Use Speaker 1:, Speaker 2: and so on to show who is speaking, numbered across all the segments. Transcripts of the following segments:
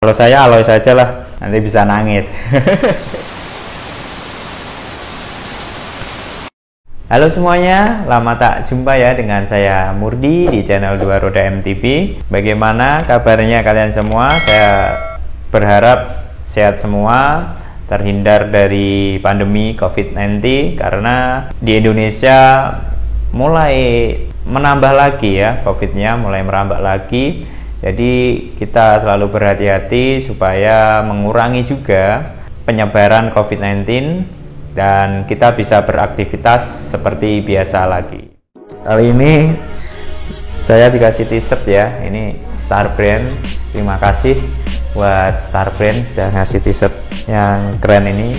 Speaker 1: Kalau saya alloy saja lah, nanti bisa nangis. Halo semuanya, lama tak jumpa ya dengan saya Murdi di channel 2 Roda MTB. Bagaimana kabarnya kalian semua? Saya berharap sehat semua, terhindar dari pandemi COVID-19, karena di Indonesia mulai menambah lagi ya, COVID-nya mulai merambak lagi. Jadi kita selalu berhati-hati supaya mengurangi juga penyebaran COVID-19 dan kita bisa beraktivitas seperti biasa lagi. Kali ini saya dikasih t-shirt ya, ini Star Brand. Terima kasih buat Star Brand sudah ngasih t-shirt yang keren ini.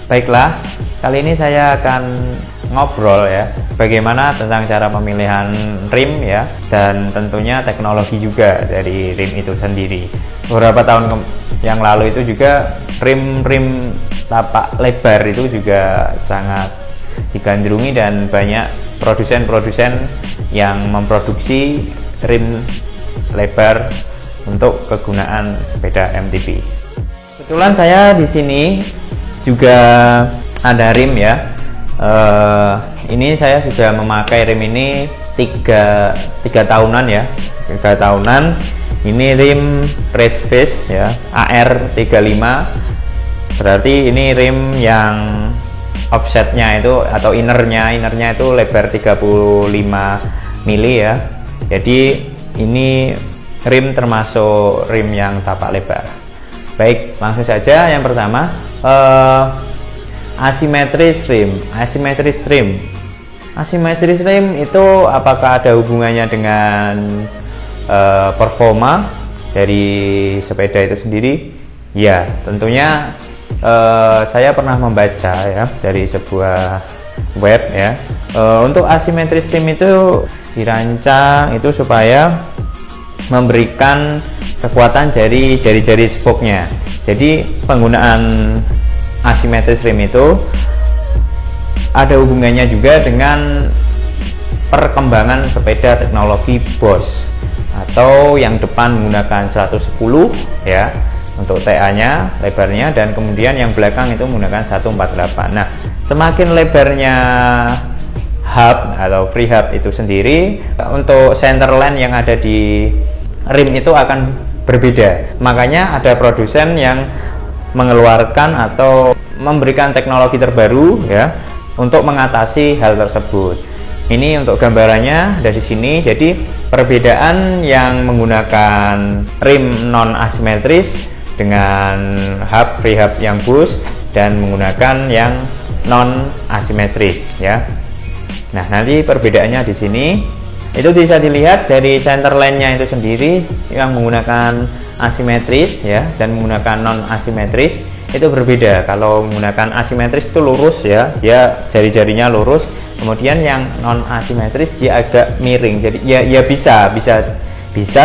Speaker 1: Baiklah, kali ini saya akan ngobrol ya, bagaimana tentang cara pemilihan rim ya, dan tentunya teknologi juga dari rim itu sendiri. Beberapa tahun yang lalu itu juga rim-rim tapak lebar itu juga sangat digandrungi dan banyak produsen-produsen yang memproduksi rim lebar untuk kegunaan sepeda MTB. Kebetulan saya di sini juga ada rim ya. Ini saya sudah memakai rim ini 3 tahunan ya, 3 tahunan. Ini rim race face ya, AR35. Berarti ini rim yang offsetnya itu atau innernya itu lebar 35 mili ya. Jadi ini rim termasuk rim yang tapak lebar. Baik, langsung saja yang pertama. Asymmetris rim itu apakah ada hubungannya dengan performa dari sepeda itu sendiri? Ya, tentunya saya pernah membaca ya dari sebuah web ya. Untuk asymmetris rim itu dirancang itu supaya memberikan kekuatan dari jari-jari spoknya. Jadi penggunaan asymmetris rim itu ada hubungannya juga dengan perkembangan sepeda teknologi Bosch, atau yang depan menggunakan 110 ya untuk TA-nya lebarnya, dan kemudian yang belakang itu menggunakan 148. Nah, semakin lebarnya hub atau free hub itu sendiri, untuk center line yang ada di rim itu akan berbeda. Makanya ada produsen yang mengeluarkan atau memberikan teknologi terbaru ya untuk mengatasi hal tersebut. Ini untuk gambarannya dari sini. Jadi perbedaan yang menggunakan rim non asimetris dengan hub free hub yang Bosch dan menggunakan yang non asimetris ya. Nah, nanti perbedaannya di sini itu bisa dilihat dari center line-nya itu sendiri, yang menggunakan asimetris ya dan menggunakan non asimetris itu berbeda. Kalau menggunakan asimetris itu lurus ya, dia jari-jarinya lurus. Kemudian yang non asimetris dia agak miring. Jadi ya bisa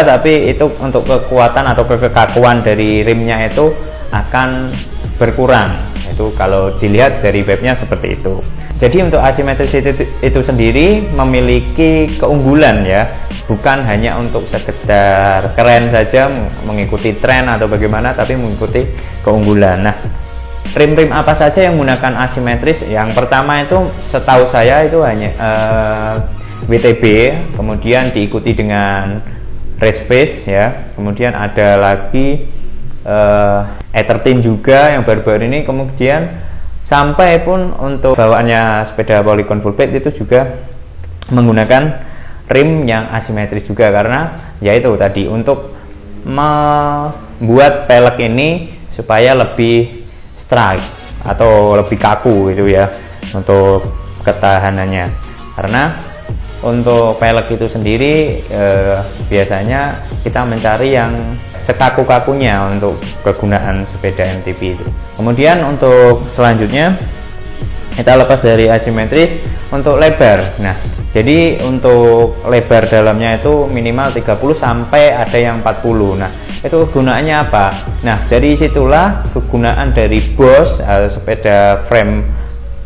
Speaker 1: tapi itu untuk kekuatan atau kekakuan dari rimnya itu akan berkurang. Itu kalau dilihat dari webnya seperti itu. Jadi untuk asimetris itu sendiri memiliki keunggulan ya, bukan hanya untuk sekedar keren saja mengikuti tren atau bagaimana, tapi mengikuti keunggulan. Nah, rim-rim apa saja yang menggunakan asimetris? Yang pertama itu setahu saya itu hanya WTB, kemudian diikuti dengan race face ya, kemudian ada lagi E13 juga yang baru-baru ini, kemudian sampai pun untuk bawaannya sepeda Polygon full plate itu juga menggunakan rim yang asimetris juga, karena yaitu tadi untuk membuat pelek ini supaya lebih strike atau lebih kaku gitu ya untuk ketahanannya. Karena untuk pelek itu sendiri biasanya kita mencari yang sekaku-kakunya untuk kegunaan sepeda MTB itu. Kemudian untuk selanjutnya kita lepas dari asimetris untuk lebar. Nah, jadi untuk lebar dalamnya itu minimal 30 sampai ada yang 40. Nah, itu kegunaannya apa? Nah, dari situlah kegunaan dari Bosch sepeda frame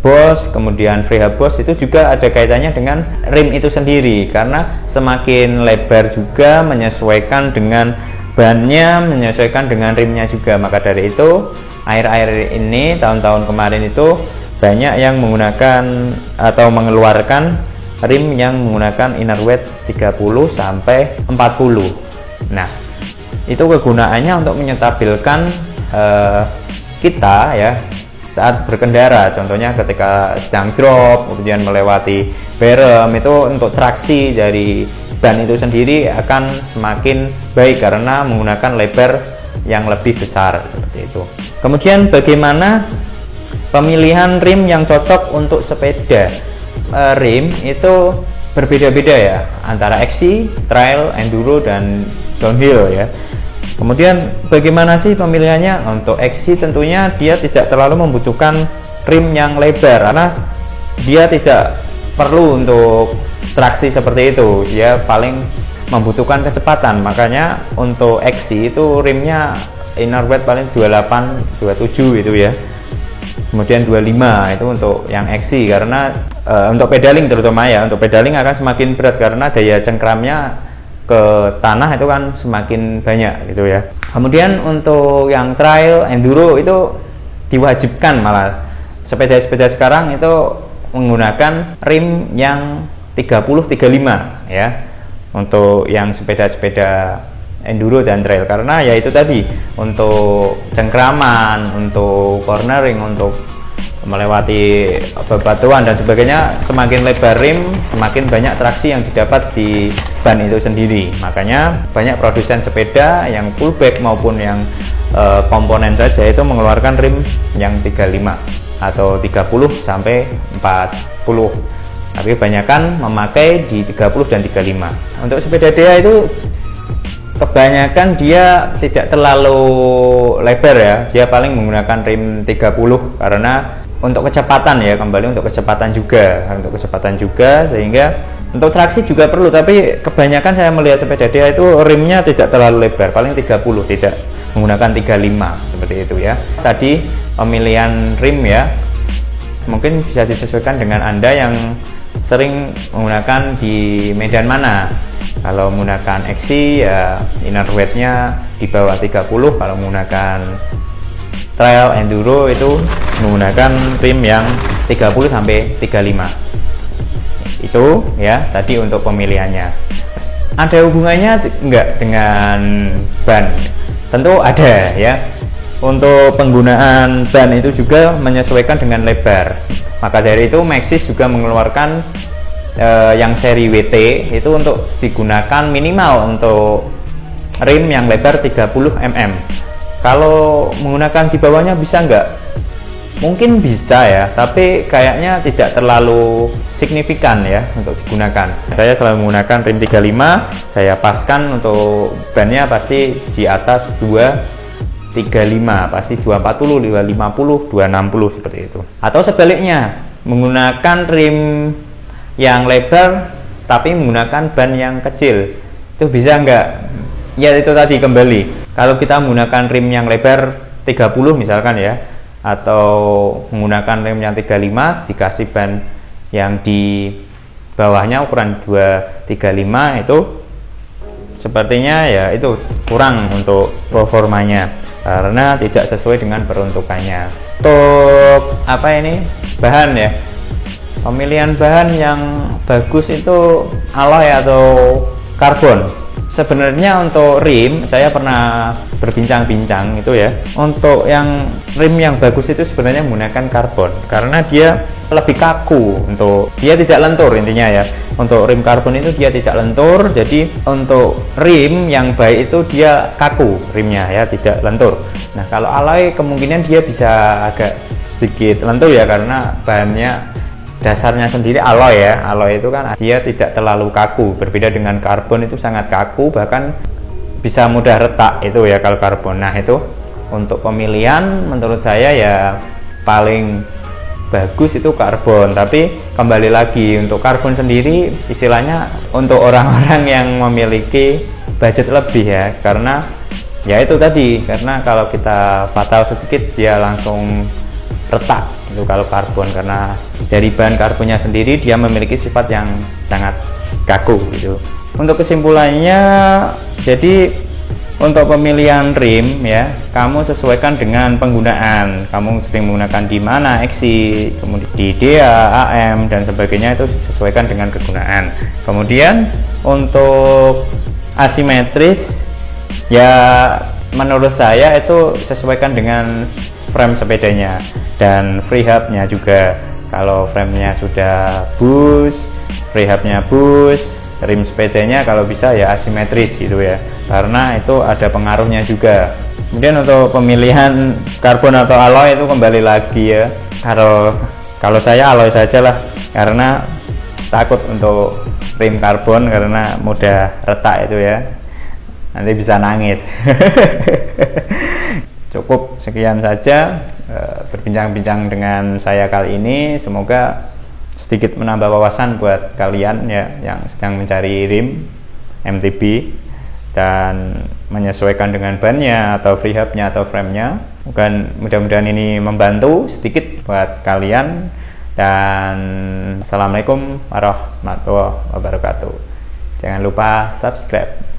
Speaker 1: Bosch, kemudian free hub Bosch itu juga ada kaitannya dengan rim itu sendiri, karena semakin lebar juga menyesuaikan dengan bannya menyesuaikan dengan rimnya juga. Maka dari itu akhir-akhir ini, tahun-tahun kemarin itu banyak yang menggunakan atau mengeluarkan rim yang menggunakan inner weight 30 sampai 40. Nah, itu kegunaannya untuk menyetabilkan kita ya saat berkendara, contohnya ketika sedang drop kemudian melewati berem, itu untuk traksi dari ban itu sendiri akan semakin baik karena menggunakan lebar yang lebih besar seperti itu. Kemudian bagaimana pemilihan rim yang cocok untuk sepeda? Rim itu berbeda-beda ya antara XC, trail, enduro, dan downhill ya. Kemudian bagaimana sih pemilihannya? Untuk XC tentunya dia tidak terlalu membutuhkan rim yang lebar karena dia tidak perlu untuk traksi seperti itu, dia paling membutuhkan kecepatan. Makanya untuk XC itu rimnya inner weight paling 28, 27 itu ya. Kemudian 25 itu untuk yang XC karena untuk pedaling terutama ya, untuk pedaling akan semakin berat karena daya cengkramnya ke tanah itu kan semakin banyak gitu ya. Kemudian untuk yang trail, enduro itu diwajibkan, malah sepeda-sepeda sekarang itu menggunakan rim yang 30-35 ya untuk yang sepeda-sepeda enduro dan trail, karena ya itu tadi untuk cengkraman, untuk cornering, untuk melewati bebatuan dan sebagainya, semakin lebar rim semakin banyak traksi yang didapat di ban itu sendiri. Makanya banyak produsen sepeda yang full bag maupun yang komponen saja itu mengeluarkan rim yang 35 atau 30 sampai 40, tapi kebanyakan memakai di 30 dan 35. Untuk sepeda DEA itu kebanyakan dia tidak terlalu lebar ya, dia paling menggunakan rim 30 karena untuk kecepatan ya, kembali untuk kecepatan juga, sehingga untuk traksi juga perlu, tapi kebanyakan saya melihat sepeda DEA itu rimnya tidak terlalu lebar, paling 30, tidak menggunakan 35 seperti itu ya. Tadi pemilihan rim ya mungkin bisa disesuaikan dengan Anda yang sering menggunakan di medan mana. Kalau menggunakan XC ya inner weight-nya di bawah 30, kalau menggunakan trail enduro itu menggunakan rim yang 30 sampai 35. Itu ya tadi untuk pemilihannya. Ada hubungannya enggak dengan ban? Tentu ada ya. Untuk penggunaan ban itu juga menyesuaikan dengan lebar. Maka dari itu Maxxis juga mengeluarkan yang seri WT itu untuk digunakan minimal untuk rim yang lebar 30 mm. Kalau menggunakan di bawahnya bisa nggak? Mungkin bisa ya, tapi kayaknya tidak terlalu signifikan ya untuk digunakan. Saya selalu menggunakan rim 35, saya paskan untuk bannya pasti di atas 235, pasti 240, 250, 260 seperti itu. Atau sebaliknya, menggunakan rim yang lebar tapi menggunakan ban yang kecil, itu bisa nggak? Ya itu tadi kembali. Kalau kita menggunakan rim yang lebar 30 misalkan ya, atau menggunakan rim yang 35 dikasih ban yang di bawahnya ukuran 235, itu sepertinya ya itu kurang untuk performanya karena tidak sesuai dengan peruntukannya. Untuk apa ini bahan ya, pemilihan bahan yang bagus itu alloy atau karbon. Sebenarnya untuk rim saya pernah berbincang-bincang itu ya, untuk yang rim yang bagus itu sebenarnya menggunakan karbon karena dia lebih kaku, untuk dia tidak lentur intinya ya. Untuk rim karbon itu dia tidak lentur, jadi untuk rim yang baik itu dia kaku rimnya ya, tidak lentur. Nah kalau alloy kemungkinan dia bisa agak sedikit lentur ya karena bahannya dasarnya sendiri alloy ya. Alloy itu kan dia tidak terlalu kaku, berbeda dengan karbon itu sangat kaku, bahkan bisa mudah retak itu ya kalau karbon. Nah itu untuk pemilihan menurut saya ya paling bagus itu karbon. Tapi kembali lagi untuk karbon sendiri istilahnya untuk orang-orang yang memiliki budget lebih ya, karena ya itu tadi, karena kalau kita fatal sedikit dia langsung retak itu kalau karbon, karena dari bahan karbonnya sendiri dia memiliki sifat yang sangat kaku gitu. Untuk kesimpulannya, jadi untuk pemilihan rim ya, kamu sesuaikan dengan penggunaan. Kamu sering menggunakan di mana, XC, kemudian di DA, AM dan sebagainya, itu sesuaikan dengan kegunaan. Kemudian untuk asimetris ya, menurut saya itu sesuaikan dengan frame sepedanya dan free hubnya juga. Kalau framenya sudah bus, free hubnya bus, rim sepedanya kalau bisa ya asimetris gitu ya, karena itu ada pengaruhnya juga. Kemudian untuk pemilihan karbon atau alloy itu kembali lagi ya, kalau saya alloy saja lah, karena takut untuk rim karbon karena mudah retak itu ya, nanti bisa nangis. Cukup sekian saja berbincang-bincang dengan saya kali ini, semoga sedikit menambah wawasan buat kalian ya yang sedang mencari rim MTB dan menyesuaikan dengan bannya atau free hubnya atau framenya. Mudah-mudahan ini membantu sedikit buat kalian, dan assalamualaikum warahmatullahi wabarakatuh. Jangan lupa subscribe.